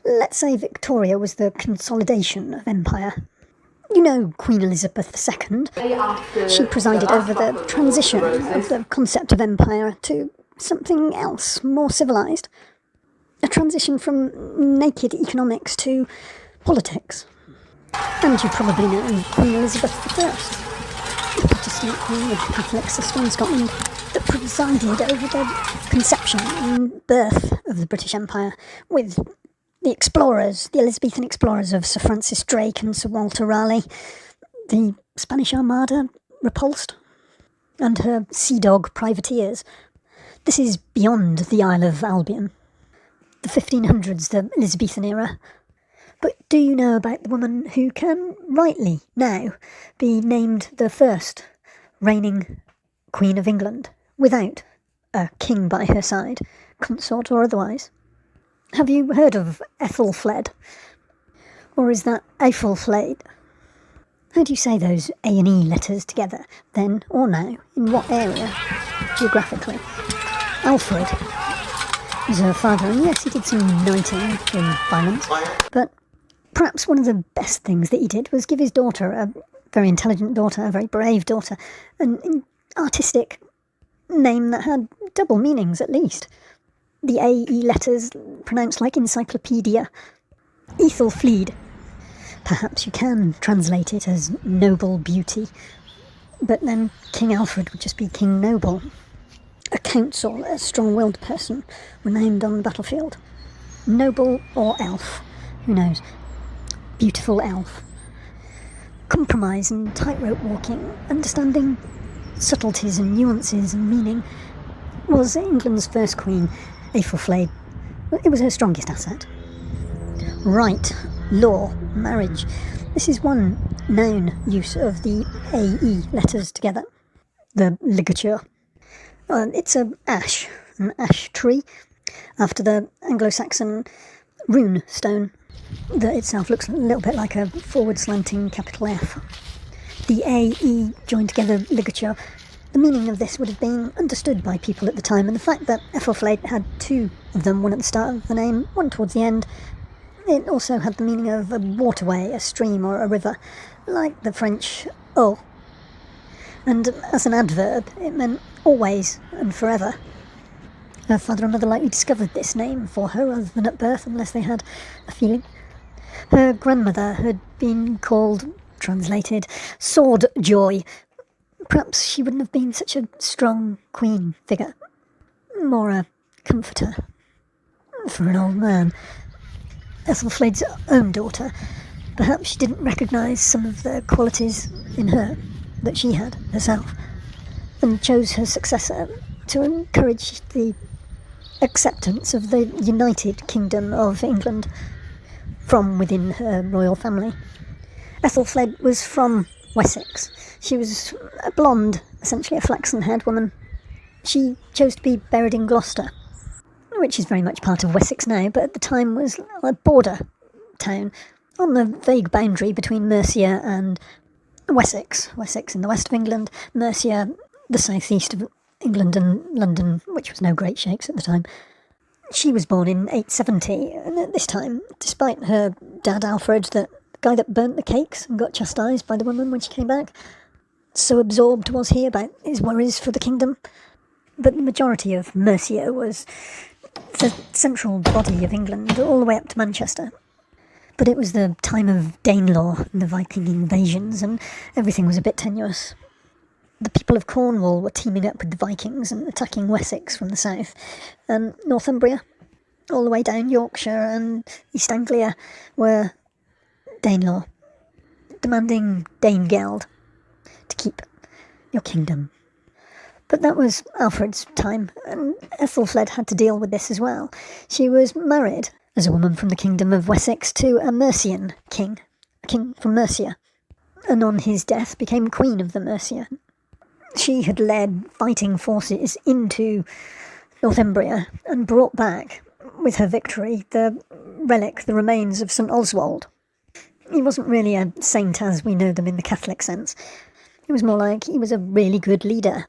let's say Victoria was the consolidation of empire. You know Queen Elizabeth II. She presided over the transition of the concept of empire to something else, more civilised. A transition from naked economics to politics. And you probably know Queen Elizabeth I, the Protestant queen with the Catholic sister in Scotland, that presided over the conception and birth of the British Empire, with the explorers, the Elizabethan explorers of Sir Francis Drake and Sir Walter Raleigh, the Spanish Armada repulsed, and her sea dog privateers. This is beyond the Isle of Albion. The 1500s, the Elizabethan era. But do you know about the woman who can, rightly now, be named the first reigning Queen of England, without a king by her side, consort or otherwise? Have you heard of aethelflaed? Or is that aethelflaed? How do you say those A&E letters together, then or now? In what area, geographically? Alfred was her father, and yes, he did some knighting in violence, but perhaps one of the best things that he did was give his daughter, a very intelligent daughter, a very brave daughter, an artistic name that had double meanings at least. The A-E letters pronounced like encyclopedia. Aethelflaed. Perhaps you can translate it as noble beauty, but then King Alfred would just be King Noble. A counsel, a strong-willed person, renowned on the battlefield. Noble or elf, who knows? Beautiful elf. Compromise and tightrope walking, understanding subtleties and nuances and meaning, was England's first queen, aethelflaed. It was her strongest asset. Right, law, marriage. This is one known use of the A-E letters together. The ligature. It's an ash tree, after the Anglo-Saxon rune stone, that itself looks a little bit like a forward slanting capital F. The A-E joined together ligature. The meaning of this would have been understood by people at the time, and the fact that aethelflaed had two of them, one at the start of the name, one towards the end, it also had the meaning of a waterway, a stream or a river, like the French eau. And as an adverb, it meant always and forever. Her father and mother likely discovered this name for her rather than at birth, unless they had a feeling. Her grandmother had been called, translated, Sword Joy. Perhaps she wouldn't have been such a strong queen figure. More a comforter. For an old man. Aethelflaed's own daughter. Perhaps she didn't recognise some of the qualities in her that she had herself, and chose her successor to encourage the acceptance of the United Kingdom of England from within her royal family. Aethelflaed was from Wessex. She was a blonde, essentially a flaxen-haired woman. She chose to be buried in Gloucester, which is very much part of Wessex now, but at the time was a border town on the vague boundary between Mercia and Wessex. Wessex in the west of England, Mercia the southeast of England, and London, which was no great shakes at the time. She was born in 870, and at this time, despite her dad Alfred, the guy that burnt the cakes and got chastised by the woman when she came back, so absorbed was he about his worries for the kingdom. But the majority of Mercia was the central body of England, all the way up to Manchester. But it was the time of Danelaw and the Viking invasions, and everything was a bit tenuous. The people of Cornwall were teaming up with the Vikings and attacking Wessex from the south, and Northumbria, all the way down Yorkshire and East Anglia, were Danelaw, demanding Danegeld to keep your kingdom. But that was Alfred's time, and Aethelflaed had to deal with this as well. She was married, as a woman from the kingdom of Wessex, to a Mercian king, a king from Mercia, and on his death became queen of the Mercia. She had led fighting forces into Northumbria and brought back, with her victory, the relic, the remains of St Oswald. He wasn't really a saint as we know them in the Catholic sense. It was more like he was a really good leader,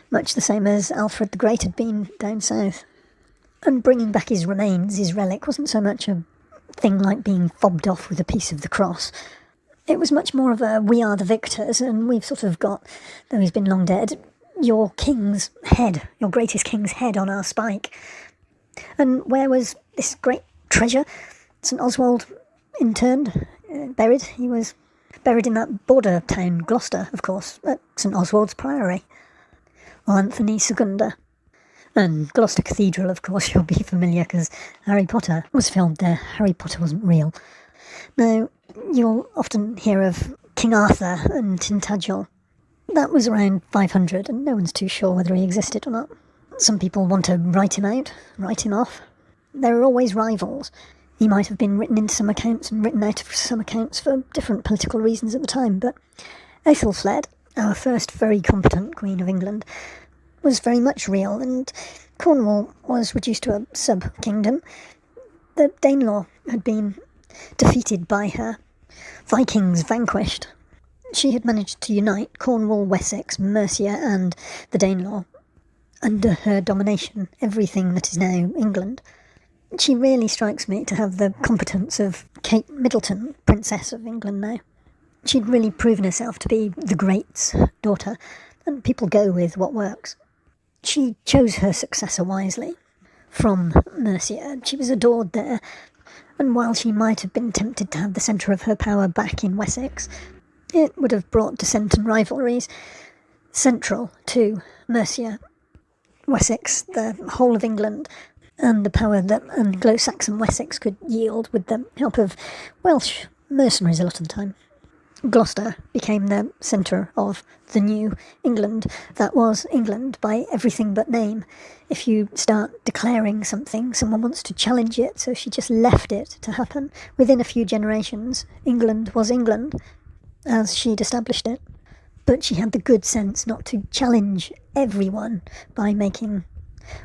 much the same as Alfred the Great had been down south. And bringing back his remains, his relic, wasn't so much a thing like being fobbed off with a piece of the cross. It was much more of a we are the victors, and we've sort of got, though he's been long dead, your king's head, your greatest king's head on our spike. And where was this great treasure? St Oswald interned, buried. He was buried in that border town, Gloucester, of course, at St Oswald's Priory, or Anthony Segunda. And Gloucester Cathedral, of course, you'll be familiar, because Harry Potter was filmed there. Harry Potter wasn't real. Now, you'll often hear of King Arthur and Tintagel. That was around 500, and no one's too sure whether he existed or not. Some people want to write him out, write him off. There are always rivals. He might have been written into some accounts and written out of some accounts for different political reasons at the time, but Aethelflaed, our first very competent Queen of England, was very much real, and Cornwall was reduced to a sub-kingdom. The Danelaw had been defeated by her, Vikings vanquished. She had managed to unite Cornwall, Wessex, Mercia and the Danelaw under her domination, everything that is now England. She really strikes me to have the competence of Kate Middleton, Princess of England now. She'd really proven herself to be the great's daughter, and people go with what works. She chose her successor wisely. From Mercia, she was adored there, and while she might have been tempted to have the centre of her power back in Wessex, it would have brought dissent and rivalries central to Mercia, Wessex, the whole of England, and the power that Anglo-Saxon Wessex could yield with the help of Welsh mercenaries a lot of the time. Gloucester became the centre of the new England that was England by everything but name. If you start declaring something, someone wants to challenge it, so she just left it to happen. Within a few generations, England was England, as she'd established it. But she had the good sense not to challenge everyone by making,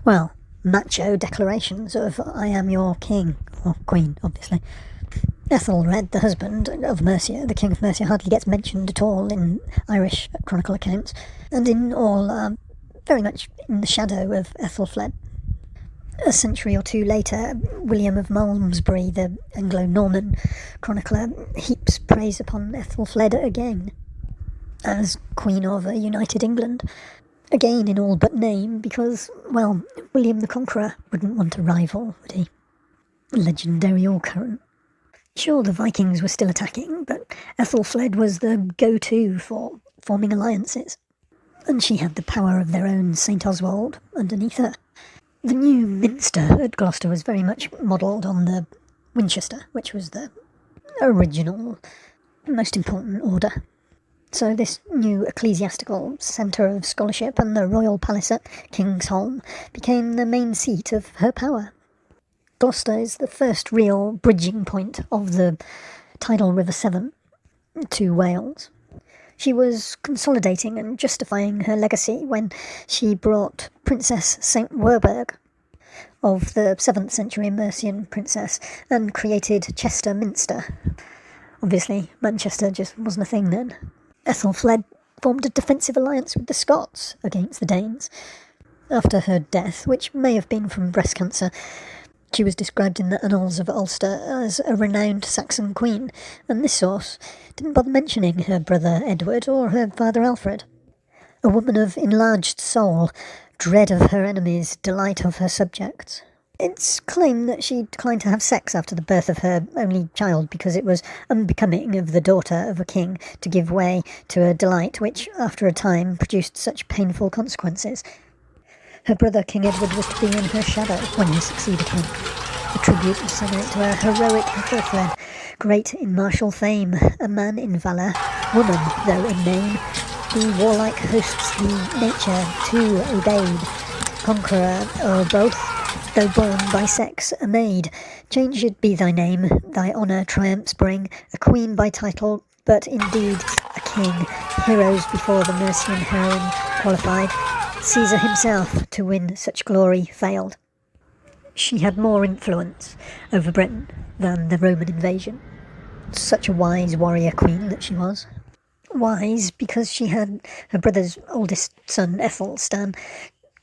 well, macho declarations of I am your king, or queen, obviously. Aethelred, the husband of Mercia, the king of Mercia, hardly gets mentioned at all in Irish chronicle accounts, and in all very much in the shadow of Aethelflaed. A century or two later, William of Malmesbury, the Anglo-Norman chronicler, heaps praise upon Aethelflaed again, as queen of a united England. Again in all but name, because, well, William the Conqueror wouldn't want a rival, would he? Legendary or current. Sure, the Vikings were still attacking, but Aethelflaed was the go-to for forming alliances, and she had the power of their own St Oswald underneath her. The new Minster at Gloucester was very much modelled on the Winchester, which was the original, most important order. So this new ecclesiastical centre of scholarship and the royal palace at Kingsholm became the main seat of her power. Gloucester is the first real bridging point of the tidal River Severn to Wales. She was consolidating and justifying her legacy when she brought Princess St Werburgh of the 7th century Mercian princess and created Chester Minster. Obviously, Manchester just wasn't a thing then. Aethelflaed formed a defensive alliance with the Scots against the Danes. After her death, which may have been from breast cancer, she was described in the Annals of Ulster as a renowned Saxon queen, and this source didn't bother mentioning her brother Edward or her father Alfred. A woman of enlarged soul, dread of her enemies, delight of her subjects. It's claimed that she declined to have sex after the birth of her only child because it was unbecoming of the daughter of a king to give way to a delight which, after a time, produced such painful consequences. Her brother King Edward was to be in her shadow when he succeeded him. A tribute was sung out to a heroic Aethelflaed, great in martial fame, a man in valour, woman though in name, the warlike hosts the nature too obeyed, conqueror o'er both, though born by sex a maid. Changed be thy name, thy honour triumphs bring, a queen by title, but indeed a king. Heroes before the Mercian heroine qualified. Caesar himself to win such glory failed. She had more influence over Britain than the Roman invasion. Such a wise warrior queen that she was. Wise because she had her brother's oldest son, Aethelstan,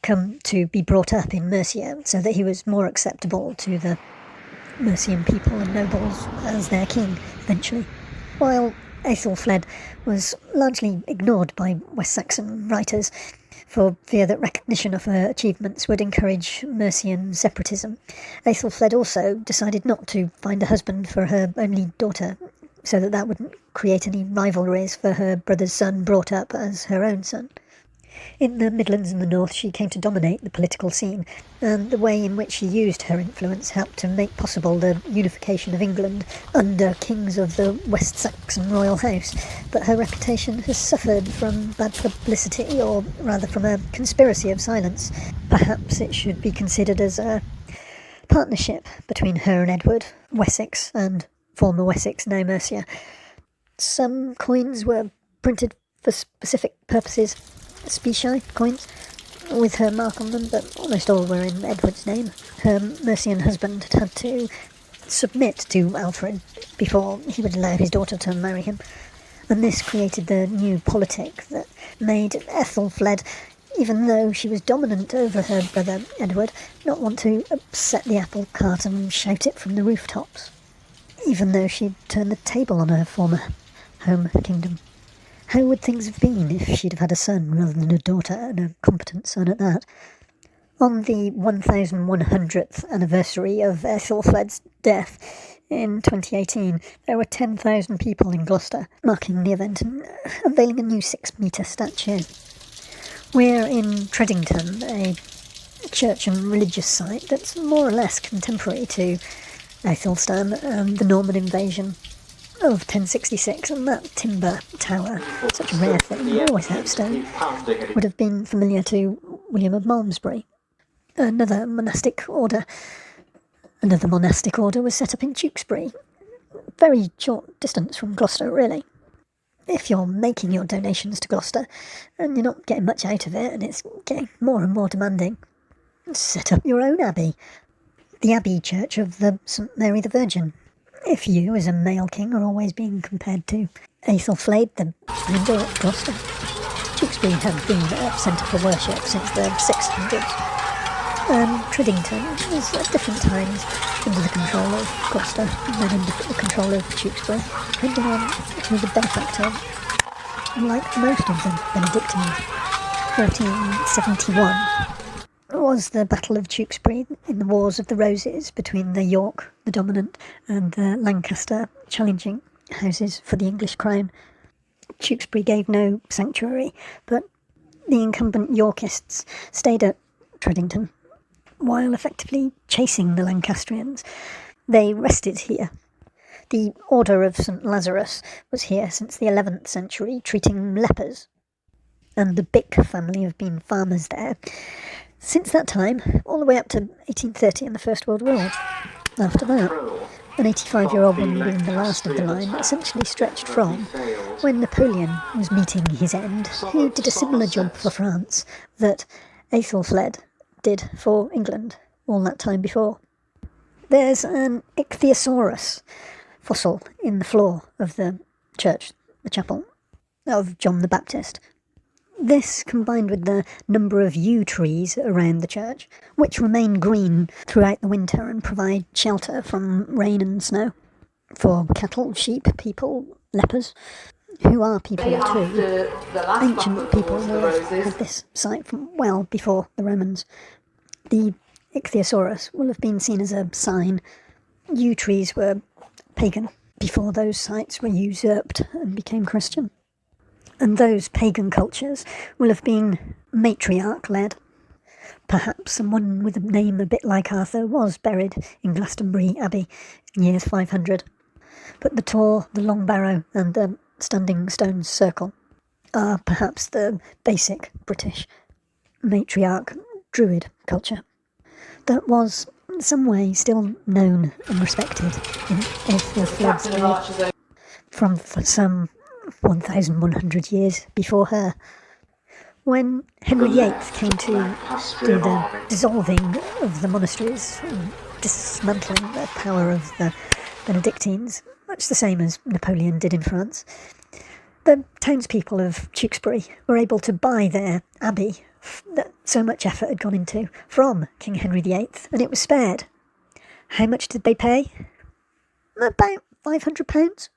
come to be brought up in Mercia so that he was more acceptable to the Mercian people and nobles as their king, eventually, while aethelflaed was largely ignored by West Saxon writers for fear that recognition of her achievements would encourage Mercian separatism. Aethelflaed also decided not to find a husband for her only daughter, so that wouldn't create any rivalries for her brother's son brought up as her own son. In the Midlands and the North, she came to dominate the political scene, and the way in which she used her influence helped to make possible the unification of England under kings of the West Saxon royal house. But her reputation has suffered from bad publicity, or rather from a conspiracy of silence. Perhaps it should be considered as a partnership between her and Edward, Wessex, and former Wessex, now Mercia. Some coins were printed for specific purposes, specie coins, with her mark on them, but almost all were in Edward's name. Her Mercian husband had to submit to Alfred before he would allow his daughter to marry him, and this created the new politic that made Aethelflaed, even though she was dominant over her brother Edward, not want to upset the apple cart and shout it from the rooftops, even though she'd turned the table on her former home kingdom. How would things have been if she'd have had a son rather than a daughter, and a competent son at that? On the 1100th anniversary of Aethelflaed's death in 2018, there were 10,000 people in Gloucester marking the event and unveiling a new 6-metre statue. We're in Tredington, a church and religious site that's more or less contemporary to Aethelstan and the Norman invasion of 1066, and that timber tower, such a rare thing, always out of stone, would have been familiar to William of Malmesbury. Another monastic order was set up in Tewkesbury, very short distance from Gloucester, really. If you're making your donations to Gloucester, and you're not getting much out of it, and it's getting more and more demanding, set up your own abbey, the Abbey Church of the St Mary the Virgin. If you, as a male king, are always being compared to Aethelflaed, the founder at Gloucester. Tewkesbury had been a centre for worship since the 600s, and Tredington was at different times under the control of Gloucester and then under the control of Tewkesbury, depending on who the benefactor. Like most of the Benedictines, 1371 was the Battle of Tewkesbury in the Wars of the Roses between the York, the dominant, and the Lancaster challenging houses for the English crown. Tewkesbury gave no sanctuary, but the incumbent Yorkists stayed at Tredington while effectively chasing the Lancastrians. They rested here. The Order of St Lazarus was here since the 11th century, treating lepers, and the Bick family have been farmers there since that time, all the way up to 1830 and the First World War. After that, an 85-year-old woman being the last of the line essentially stretched from when Napoleon was meeting his end. He did a similar job for France that Aethelflaed did for England all that time before. There's an ichthyosaurus fossil in the floor of the church, the chapel, of John the Baptist. This, combined with the number of yew trees around the church, which remain green throughout the winter and provide shelter from rain and snow for cattle, sheep, people, lepers, who are people too. Ancient people will have had this site from well before the Romans. The ichthyosaurus will have been seen as a sign. Yew trees were pagan before those sites were usurped and became Christian. And those pagan cultures will have been matriarch-led. Perhaps someone with a name a bit like Arthur was buried in Glastonbury Abbey in years 500. But the Tor, the long barrow, and the standing stone circle are perhaps the basic British matriarch druid culture that was in some way still known and respected in Aethelflaed's day from some 1,100 years before her. When Henry VIII came to do the dissolving of the monasteries and dismantling the power of the Benedictines, much the same as Napoleon did in France, the townspeople of Tewkesbury were able to buy their abbey that so much effort had gone into from King Henry VIII, and it was spared. How much did they pay? About £500.